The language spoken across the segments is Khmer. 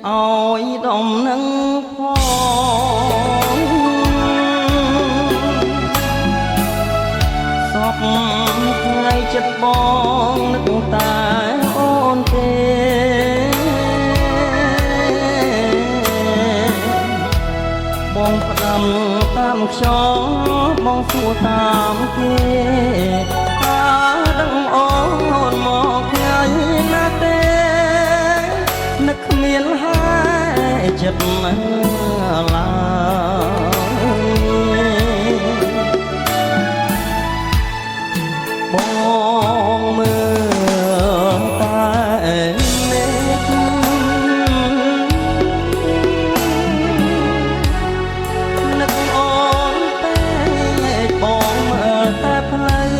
ឲ្យដំណឹងផងសពថ្ងៃចិត្តបងនឹកតែអូនទេបងផ្ដាំតាមខ្យល់បងសួរតាមគេថាដឹងអូនមកថ្ងៃណាទេនឹកគ្មានហើយចិត្តណាឡើយបងមើលតែមេឃនឹកអូនពេកបងមើលតែផ្លូវ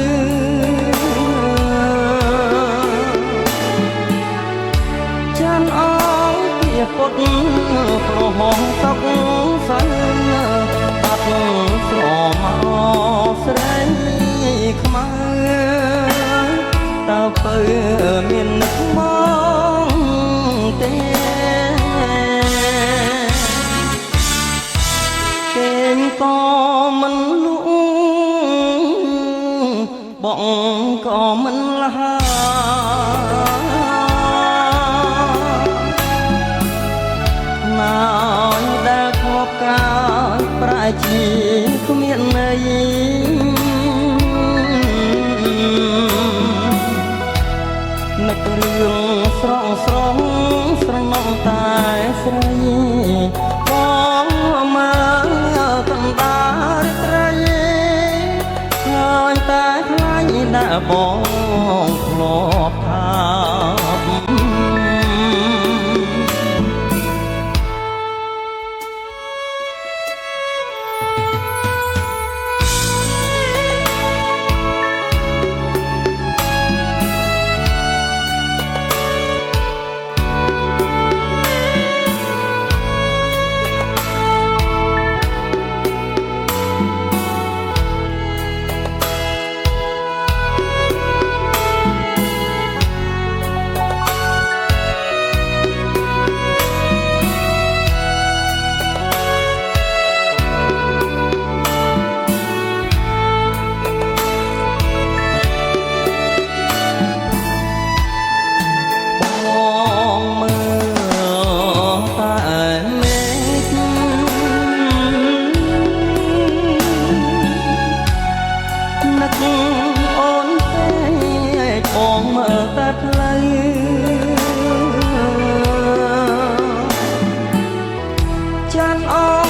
ចានអងពីពុតប្រហងសុកសើបាត់ស្រមកស្រីខ្មៅតើពើមាននឹកមកទេគេងក៏មិនលក់បងក៏មិនលះណាយដែលខប់កាយប្រែជាគ្មានន័យនឹករឿងស្រងស្រណងតែស្រីបងមើលកណ្ដាលត្រីហើយតែខ្លាញ់ដែលបងធ្លាប់ថាអូនពេកបងមើលតែផ្លូវចានអង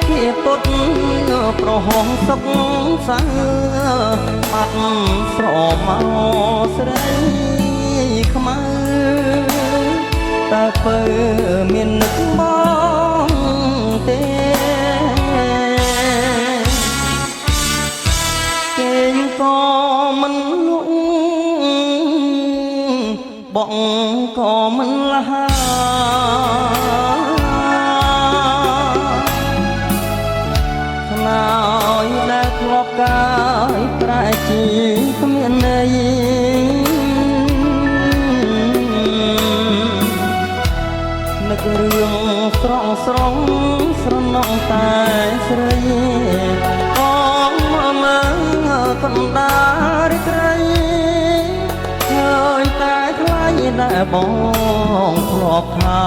ពីពុតប្រហងសុកសើបាត់ស្រមកស្រីខ្មៅតើពើមាននឹកមកទេគេងក៏មិនលក់បងក៏មិនលះខ្នើយដែលធ្លាប់កាយប្រែជាគ្មានន័យនឹករឿងស្រងស្រណងតែស្រីបងមើលកណ្ដាលត្រីហើយតែខ្លាញ់ដែលបងធ្លាប់ថា